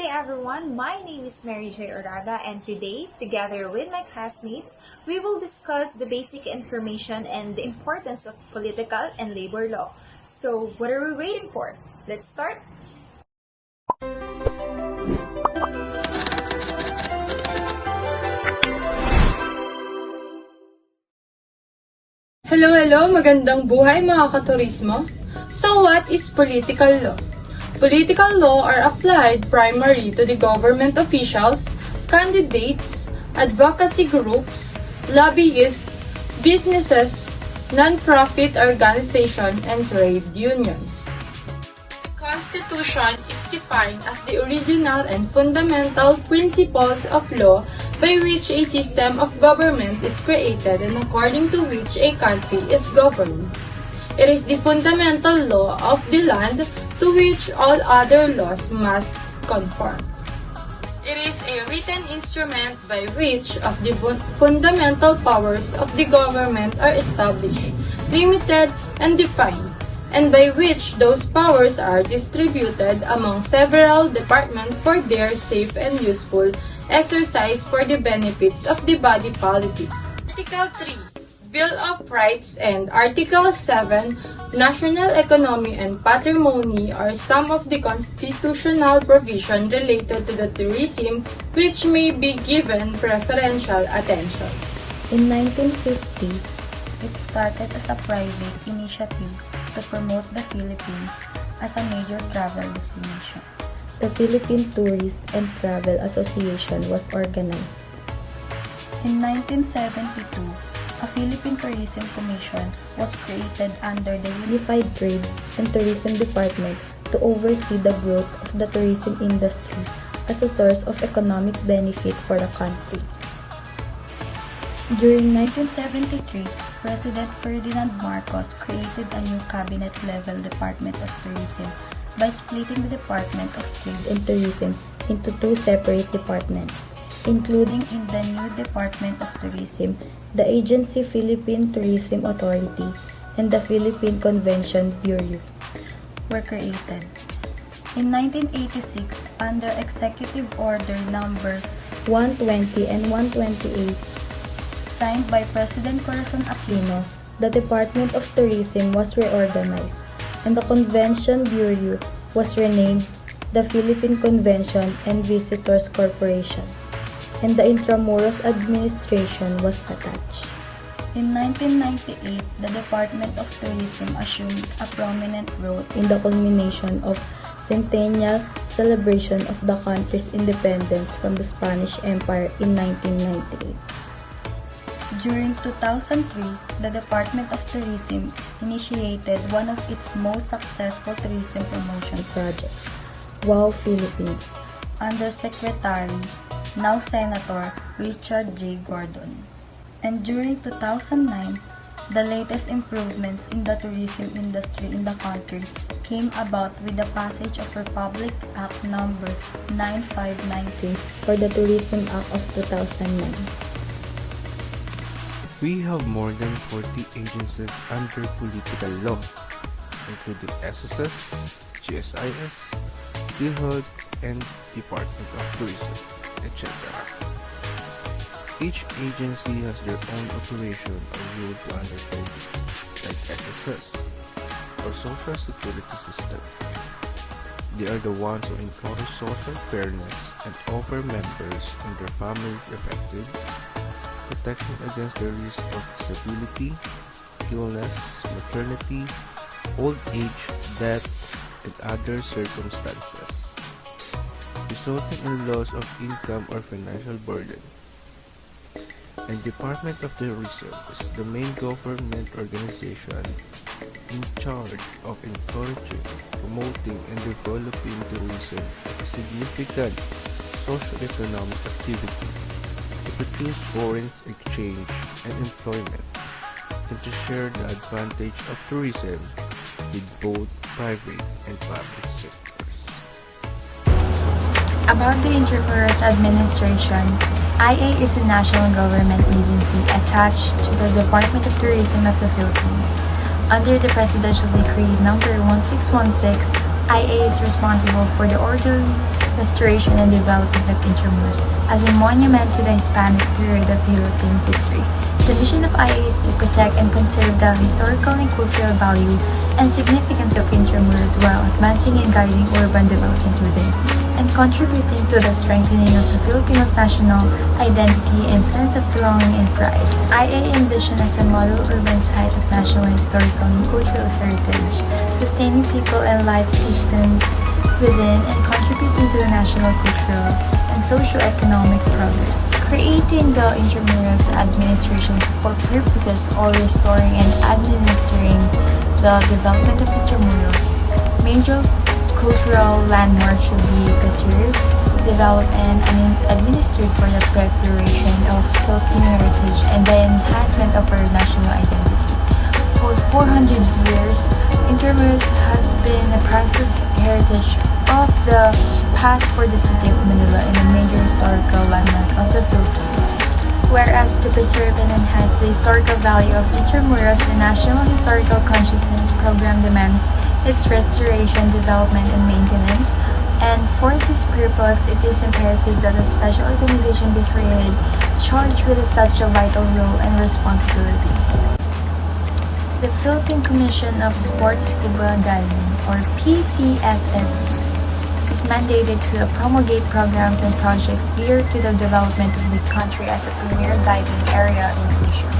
day everyone, my name is Mary J. Uraga and today, together with my classmates, we will discuss the basic information and the importance of political and labor law. So, what are we waiting for? Let's start! Hello, magandang buhay mga katurismo! So what is political law? Political law are applied primarily to the government officials, candidates, advocacy groups, lobbyists, businesses, non-profit organizations, and trade unions. The Constitution is defined as the original and fundamental principles of law by which a system of government is created and according to which a country is governed. It is the fundamental law of the land to which all other laws must conform. It is a written instrument by which of the fundamental powers of the government are established, limited, and defined, and by which those powers are distributed among several departments for their safe and useful exercise for the benefits of the body politics. Article 3, Bill of Rights, and Article 7, National Economy and Patrimony are some of the constitutional provisions related to the tourism which may be given preferential attention. In 1950, it started as a private initiative to promote the Philippines as a major travel destination. The Philippine Tourist and Travel Association was organized. In 1972, a Philippine Tourism Commission was created under the Unified Trade and Tourism Department to oversee the growth of the tourism industry as a source of economic benefit for the country. During 1973, President Ferdinand Marcos created a new cabinet-level Department of Tourism by splitting the Department of Trade and Tourism into two separate departments, including in the new Department of Tourism, the agency Philippine Tourism Authority and the Philippine Convention Bureau were created. In 1986, under Executive Order numbers 120 and 128, signed by President Corazon Aquino, the Department of Tourism was reorganized, and the Convention Bureau was renamed the Philippine Convention and Visitors Corporation, and the Intramuros Administration was attached. In 1998, the Department of Tourism assumed a prominent role in the culmination of centennial celebration of the country's independence from the Spanish Empire in 1998. During 2003, the Department of Tourism initiated one of its most successful tourism promotion projects, WOW Philippines, under Secretary, now Senator, Richard J. Gordon. And during 2009, the latest improvements in the tourism industry in the country came about with the passage of Republic Act No. 9593 for the Tourism Act of 2009. We have more than 40 agencies under political law, including SSS, GSIS, DHOD, and Department of Tourism, etc. Each agency has their own operation or rule to undertake, like SSS, or Social Security System. They are the ones who encourage social fairness and offer members and their families effective protection against the risk of disability, illness, maternity, old age, death, and other circumstances, resulting in loss of income or financial burden. And Department of Tourism is the main government organization in charge of encouraging, promoting, and developing tourism as a significant socio-economic activity to produce foreign exchange and employment, and to share the advantage of tourism with both private and public sectors. About the Intramuros Administration, IA is a national government agency attached to the Department of Tourism of the Philippines. Under the Presidential Decree No. 1616, IA is responsible for the orderly restoration, and development of Intramuros as a monument to the Hispanic period of European history. The mission of IA is to protect and conserve the historical and cultural value and significance of Intramuros while advancing and guiding urban development within, and contributing to the strengthening of the Filipinos' national identity and sense of belonging and pride. IA envisioned as a model urban site of national historical and cultural heritage, sustaining people and life systems within and contributing to the national cultural and socio-economic progress. Creating the Intramuros administration for purposes of restoring and administering the development of Intramuros, major cultural landmarks should be preserved, developed, and administered for the preparation of Filipino heritage and the enhancement of our national identity. For 400 years, Intramuros has been a priceless heritage of the past for the city of Manila and a major historical landmark of the Philippines. Whereas to preserve and enhance the historical value of Intramuros, the National Historical Consciousness Program demands its restoration, development, and maintenance. And for this purpose, it is imperative that a special organization be created charged with such a vital role and responsibility. The Philippine Commission of Sports Scuba Diving, or PCSST, is mandated to promulgate programs and projects geared to the development of the country as a premier diving area in Asia,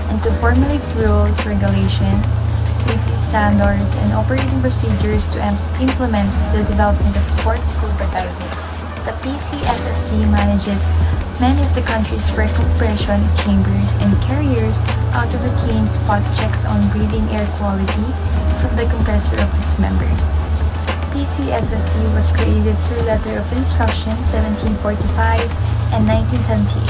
and to formulate rules, regulations, safety standards, and operating procedures to implement the development of sports scuba diving. The PCSST manages many of the country's recuperation chambers and carriers out of routine spot checks on breathing air quality from the compressor of its members. PCSST was created through Letter of Instruction 1745 and 1978.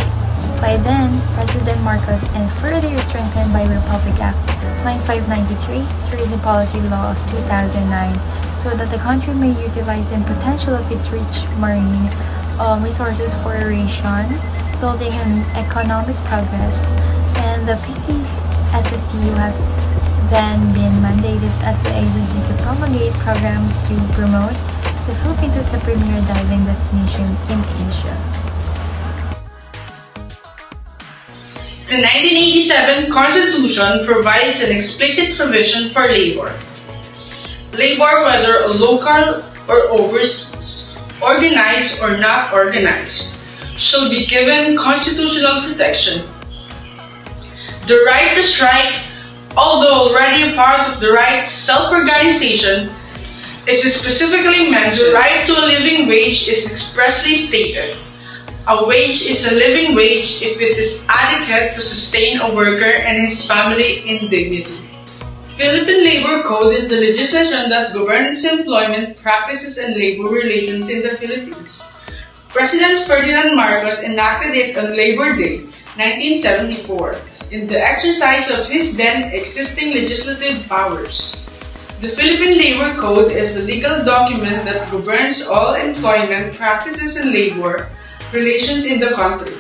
By then, President Marcos, and further strengthened by Republic Act 9593, Tourism Policy Law of 2009, so that the country may utilize the potential of its rich marine resources for aeration, building and economic progress. And the PCSSTU has then been mandated as the agency to promulgate programs to promote the Philippines as a premier diving destination in Asia. The 1987 Constitution provides an explicit provision for labor. Labor, whether local or overseas, organized or not organized, shall be given constitutional protection. The right to strike, although already a part of the right to self-organization, is specifically mentioned. The right to a living wage is expressly stated. A wage is a living wage if it is adequate to sustain a worker and his family in dignity. Philippine Labor Code is the legislation that governs employment practices and labor relations in the Philippines. President Ferdinand Marcos enacted it on Labor Day, 1974, in the exercise of his then existing legislative powers. The Philippine Labor Code is a legal document that governs all employment practices and labor relations in the country.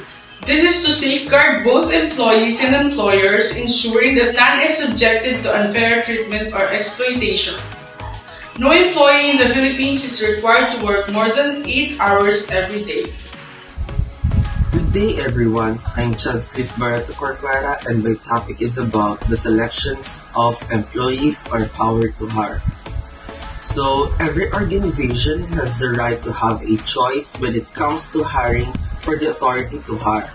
This is to safeguard both employees and employers, ensuring that none is subjected to unfair treatment or exploitation. No employee in the Philippines is required to work more than 8 hours every day. Good day everyone, I'm Chancellor Barato Corcuera and my topic is about the selections of employees or power to hire. So, every organization has the right to have a choice when it comes to hiring for the authority to hire.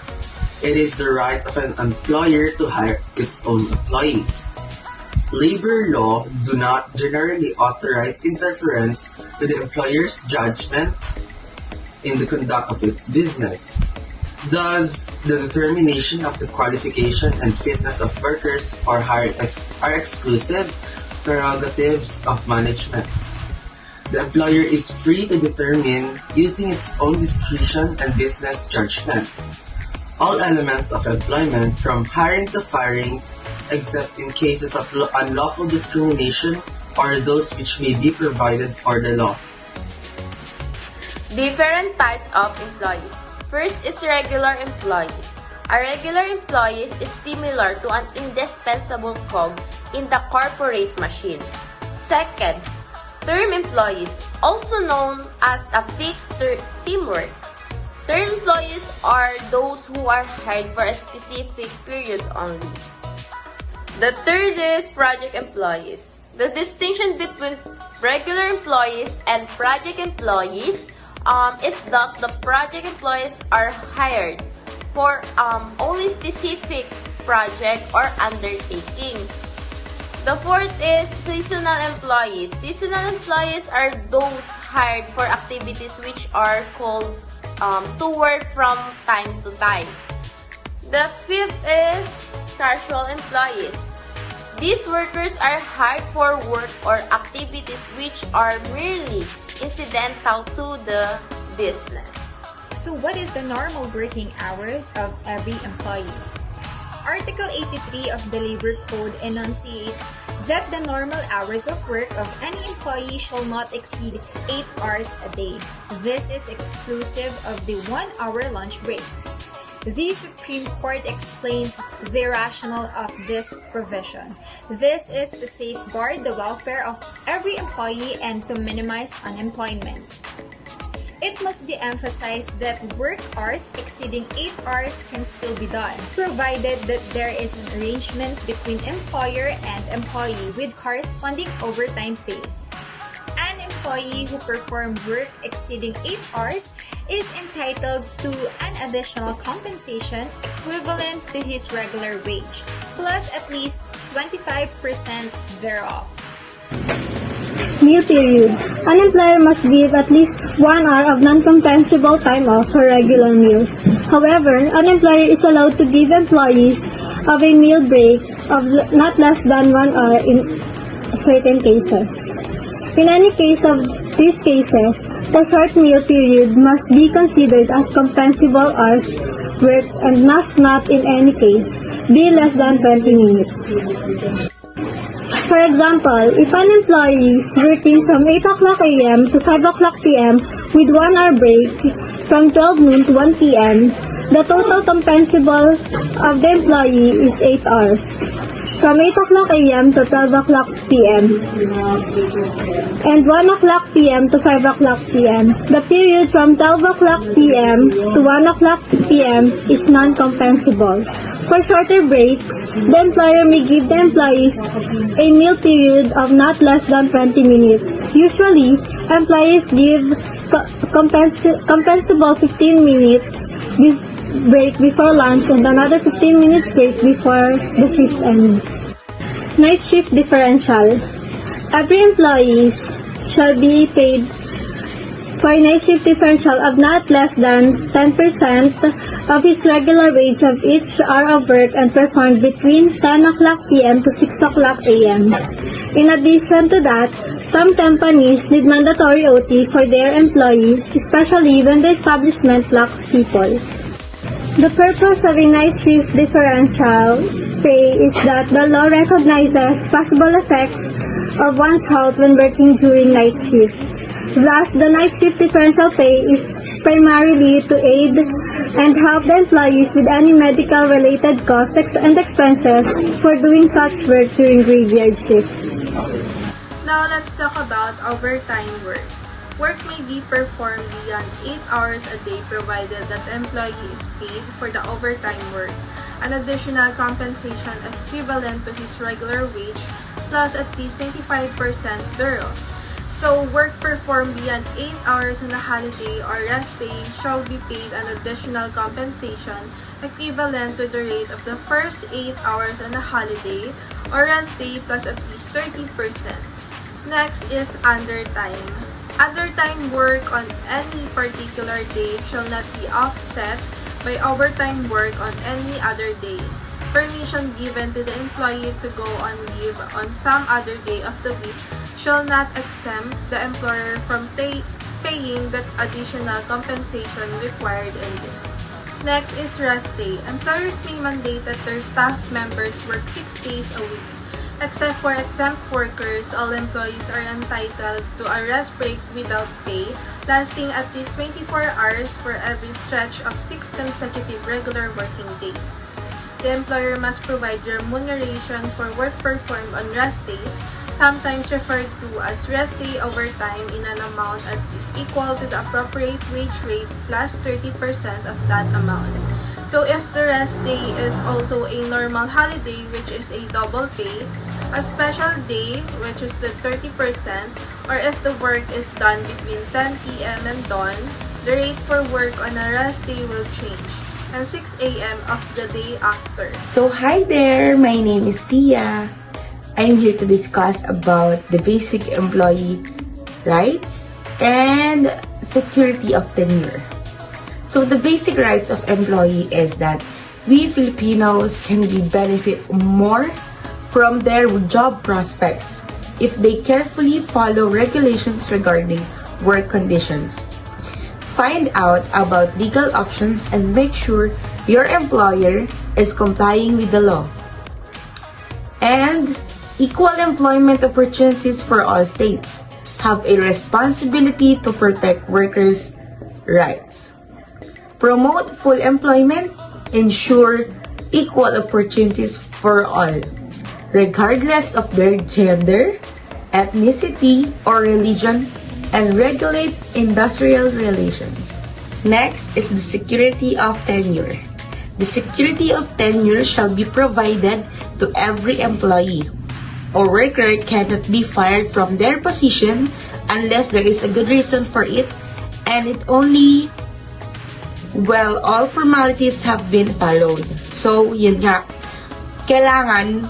It is the right of an employer to hire its own employees. Labor law do not generally authorize interference with the employer's judgment in the conduct of its business. Thus, the determination of the qualification and fitness of workers for hire are exclusive prerogatives of management. The employer is free to determine using its own discretion and business judgment all elements of employment from hiring to firing, except in cases of unlawful discrimination or those which may be provided for the law. Different types of employees. First is regular employees. A regular employee is similar to an indispensable cog in the corporate machine. Second, Term employees, also known as a fixed teamwork. Term employees are those who are hired for a specific period only. The third is project employees. The distinction between regular employees and project employees is that the project employees are hired for only specific project or undertaking. The fourth is seasonal employees. Seasonal employees are those hired for activities which are called to work from time to time. The fifth is casual employees. These workers are hired for work or activities which are merely incidental to the business. So what is the normal working hours of every employee? Article 83 of the Labor Code enunciates that the normal hours of work of any employee shall not exceed 8 hours a day. This is exclusive of the 1-hour lunch break. The Supreme Court explains the rationale of this provision. This is to safeguard the welfare of every employee and to minimize unemployment. It must be emphasized that work hours exceeding 8 hours can still be done, provided that there is an arrangement between employer and employee with corresponding overtime pay. An employee who performed work exceeding 8 hours is entitled to an additional compensation equivalent to his regular wage, plus at least 25% thereof. Meal period. An employer must give at least 1 hour of non-compensable time off for regular meals. However, an employer is allowed to give employees of a meal break of not less than 1 hour in certain cases. In any case of these cases, the short meal period must be considered as compensable hours worked and must not in any case be less than 20 minutes. For example, if an employee is working from 8 o'clock a.m. to 5 o'clock p.m. with 1 hour break from 12 noon to 1 p.m., the total compensable of the employee is 8 hours. From 8 o'clock a.m. to 12 o'clock p.m. and 1 o'clock p.m. to 5 o'clock p.m. The period from 12 o'clock p.m. to 1 o'clock p.m. is non-compensable. For shorter breaks, the employer may give the employees a meal period of not less than 20 minutes. Usually, employees give compensable 15 minutes break before lunch and another 15 minutes break before the shift ends. Night shift differential. Every employee shall be paid for a night shift differential of not less than 10% of his regular wage of each hour of work and performed between 10 o'clock p.m. to 6 o'clock a.m. In addition to that, some companies need mandatory OT for their employees, especially when the establishment lacks people. The purpose of a night shift differential pay is that the law recognizes possible effects of one's health when working during night shift. Thus, the night shift differential pay is primarily to aid and help the employees with any medical-related costs and expenses for doing such work during graveyard shift. Now, let's talk about overtime work. Work may be performed beyond 8 hours a day provided that the employee is paid for the overtime work, an additional compensation equivalent to his regular wage plus at least 25% thereof. So, work performed beyond 8 hours on a holiday or rest day shall be paid an additional compensation equivalent to the rate of the first 8 hours on a holiday or rest day plus at least 30%. Next is undertime. Undertime work on any particular day shall not be offset by overtime work on any other day. Permission given to the employee to go on leave on some other day of the week shall not exempt the employer from paying that additional compensation required in this. Next is rest day. Employers may mandate that their staff members work 6 days a week. Except for exempt workers, all employees are entitled to a rest break without pay, lasting at least 24 hours for every stretch of 6 consecutive regular working days. The employer must provide remuneration for work performed on rest days, sometimes referred to as rest day overtime in an amount that is equal to the appropriate wage rate plus 30% of that amount. So if the rest day is also a normal holiday, which is a double pay, a special day, which is the 30%, or if the work is done between 10 p.m. and dawn, the rate for work on a rest day will change, and 6 a.m. of the day after. So hi there, my name is Pia. I'm here to discuss about the basic employee rights and security of tenure. So the basic rights of employee is that we Filipinos can be benefit more from their job prospects if they carefully follow regulations regarding work conditions. Find out about legal options and make sure your employer is complying with the law. And equal employment opportunities for all states have a responsibility to protect workers' rights. Promote full employment, ensure equal opportunities for all, regardless of their gender, ethnicity, or religion, and regulate industrial relations. Next is the security of tenure. The security of tenure shall be provided to every employee. A worker cannot be fired from their position unless there is a good reason for it, and it only all formalities have been followed. So, yun nga, kailangan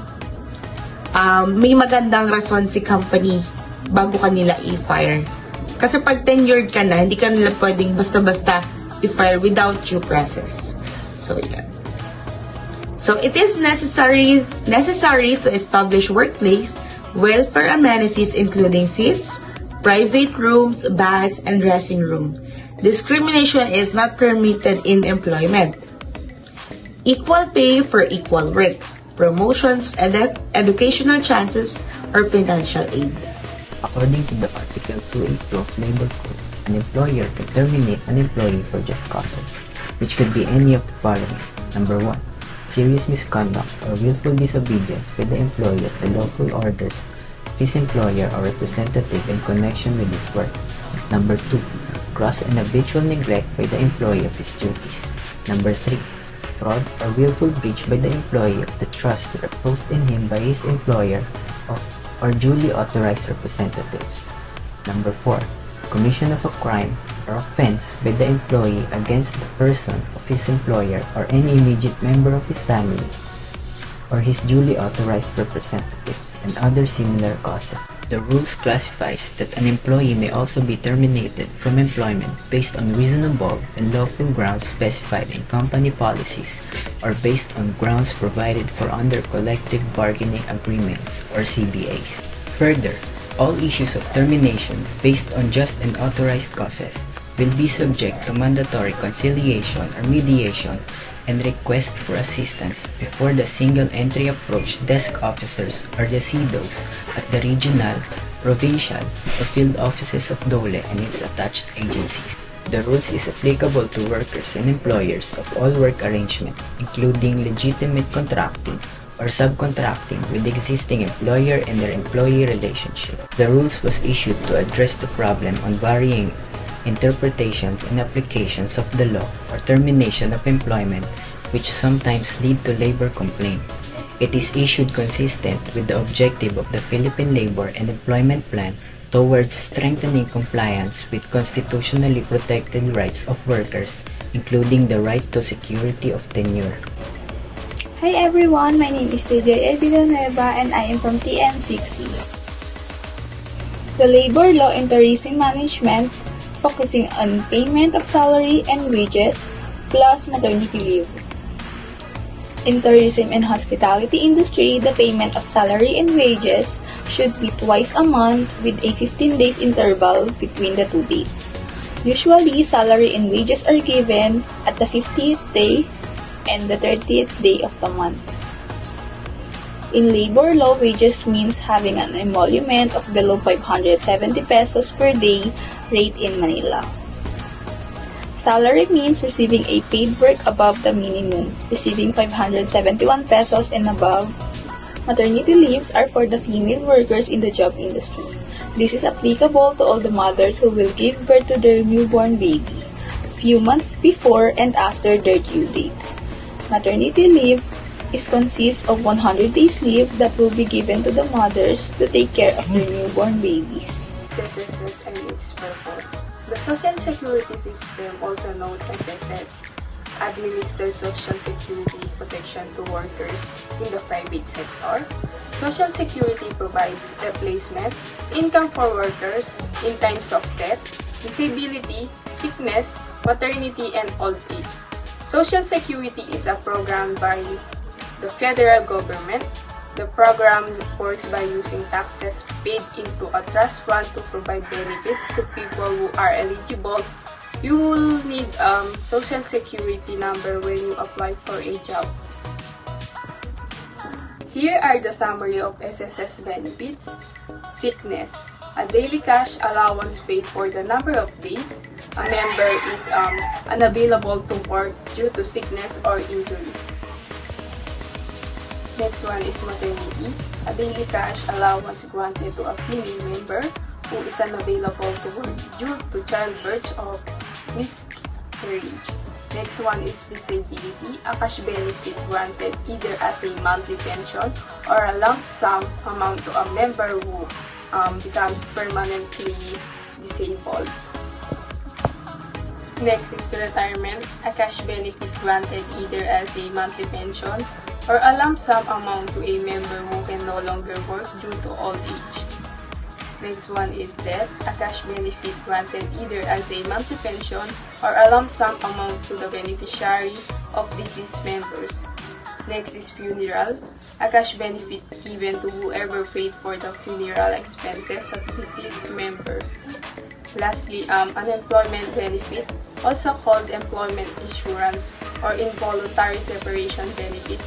may magandang rason si company bago kanila i-fire. Kasi pag tenured ka na, hindi ka nila pwedeng basta-basta i-fire without due process. So, yeah. So, it is necessary to establish workplace welfare amenities including seats, private rooms, baths, and dressing room. Discrimination is not permitted in employment. Equal pay for equal work, promotions, educational chances, or financial aid. According to the Article 282 of Labor Code, an employer can terminate an employee for just causes, which could be any of the following. Number 1. Serious misconduct or willful disobedience by the employee of the lawful orders of his employer or representative in connection with his work. Number 2. Gross and habitual neglect by the employee of his duties. Number 3. Fraud or willful breach by the employee of the trust reposed in him by his employer or duly authorized representatives. Number 4. Commission of a crime or offense by the employee against the person of his employer or any immediate member of his family or his duly authorized representatives and other similar causes. The rules classifies that an employee may also be terminated from employment based on reasonable and lawful grounds specified in company policies or based on grounds provided for under collective bargaining agreements or CBAs. Further, all issues of termination based on just and authorized causes will be subject to mandatory conciliation or mediation and request for assistance before the single entry approach desk officers or the CDOs at the regional, provincial, or field offices of DOLE and its attached agencies. The rules is applicable to workers and employers of all work arrangement, including legitimate contracting or subcontracting with the existing employer and their employee relationship. The rules was issued to address the problem on varying interpretations and applications of the law or termination of employment which sometimes lead to labor complaint. It is issued consistent with the objective of the Philippine Labor and Employment Plan towards strengthening compliance with constitutionally protected rights of workers, including the right to security of tenure. Hi everyone, my name is Villanueva and I am from TM6C. The Labor Law and Tourism Management focusing on payment of salary and wages plus maternity leave. In tourism and hospitality industry, the payment of salary and wages should be twice a month with a 15 days interval between the two dates. Usually, salary and wages are given at the 50th day and the 30th day of the month. In labor law, wages means having an emolument of below 570 pesos per day rate in Manila. Salary means receiving a paid work above the minimum, receiving 571 pesos and above. Maternity leaves are for the female workers in the job industry. This is applicable to all the mothers who will give birth to their newborn baby, few months before and after their due date. Maternity leave consists of 100 days leave that will be given to the mothers to take care of their newborn babies. SSS and its purpose. The Social Security System, also known as SS, administers social security protection to workers in the private sector. Social Security provides replacement income for workers in times of death, disability, sickness, maternity, and old age. Social Security is a program by the federal government. The program works by using taxes paid into a trust fund to provide benefits to people who are eligible. You will need a Social Security number when you apply for a job. Here are the summary of SSS benefits. Sickness. A daily cash allowance paid for the number of days a member is unavailable to work due to sickness or injury. Next one is maternity. A daily cash allowance granted to a female member who is unavailable to work due to childbirth or miscarriage. Next one is disability. A cash benefit granted either as a monthly pension or a lump sum amount to a member who becomes permanently disabled. Next is retirement. A cash benefit granted either as a monthly pension or a lump sum amount to a member who can no longer work due to old age. Next one is death. A cash benefit granted either as a monthly pension or a lump sum amount to the beneficiary of deceased members. Next is funeral. A cash benefit given to whoever paid for the funeral expenses of deceased member. Lastly, unemployment benefit, also called employment insurance or involuntary separation benefit.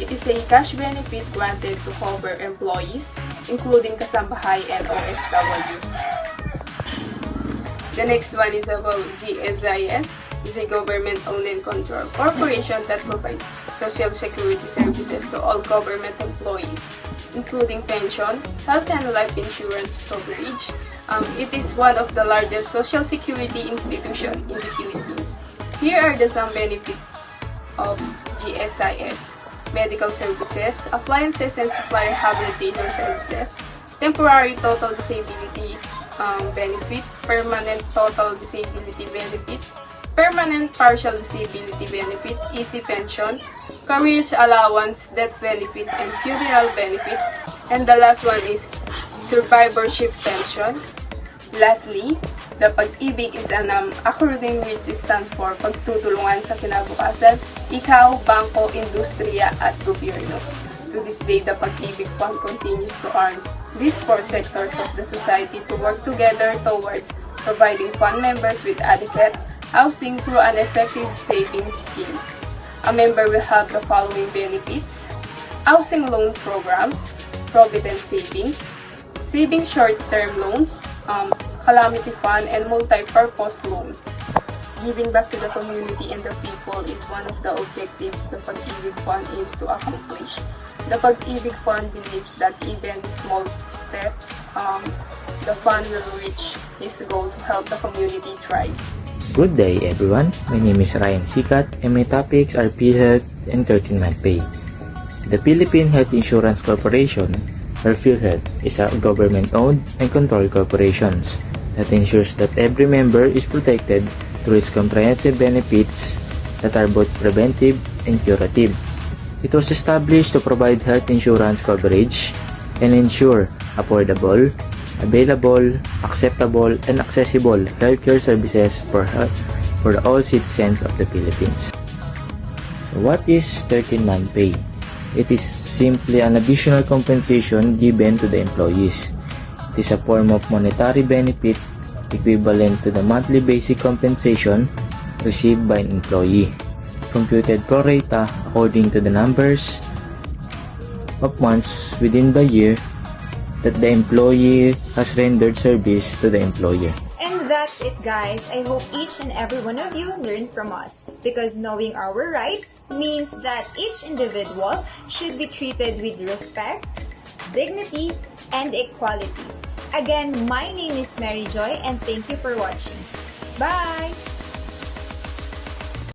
It is a cash benefit granted to cover employees, including kasambahay and OFWs. The next one is about GSIS. Is a government-owned and controlled corporation that provides social security services to all government employees, including pension, health and life insurance coverage. It is one of the largest social security institutions in the Philippines. Here are some benefits of GSIS. Medical services, appliances and supplier rehabilitation services, temporary total disability benefit, permanent total disability benefit, permanent partial disability benefit, easy pension, careers allowance, death benefit, and funeral benefit. And the last one is survivorship pension. Lastly, the Pag-ibig is an acronym which stands for Pagtutulungan sa Kinabukasan, Ikaw, Bangko, Industriya, at Gobyerno. To this day, the Pag-ibig Fund continues to earn these four sectors of the society to work together towards providing fund members with adequate housing through an effective savings schemes. A member will have the following benefits: housing loan programs, provident savings, saving short-term loans, calamity fund, and multi-purpose loans. Giving back to the community and the people is one of the objectives the Pag-ibig Fund aims to accomplish. The Pag-ibig Fund believes that even small steps, the fund will reach its goal to help the community thrive. Good day everyone, my name is Ryan Sicat and my topics are PhilHealth and 13-month pay. The Philippine Health Insurance Corporation, or PhilHealth, is a government-owned and controlled corporation that ensures that every member is protected through its comprehensive benefits that are both preventive and curative. It was established to provide health insurance coverage and ensure affordable, available, acceptable, and accessible healthcare services for all citizens of the Philippines. What is 13-month pay? It is simply an additional compensation given to the employees. It is a form of monetary benefit equivalent to the monthly basic compensation received by an employee, computed pro rata according to the numbers of months within the year that the employee has rendered service to the employer. And that that's it, guys. I hope each and every one of you learned from us, because knowing our rights means that each individual should be treated with respect, dignity, and equality. Again, my name is Mary Joy, and thank you for watching. Bye!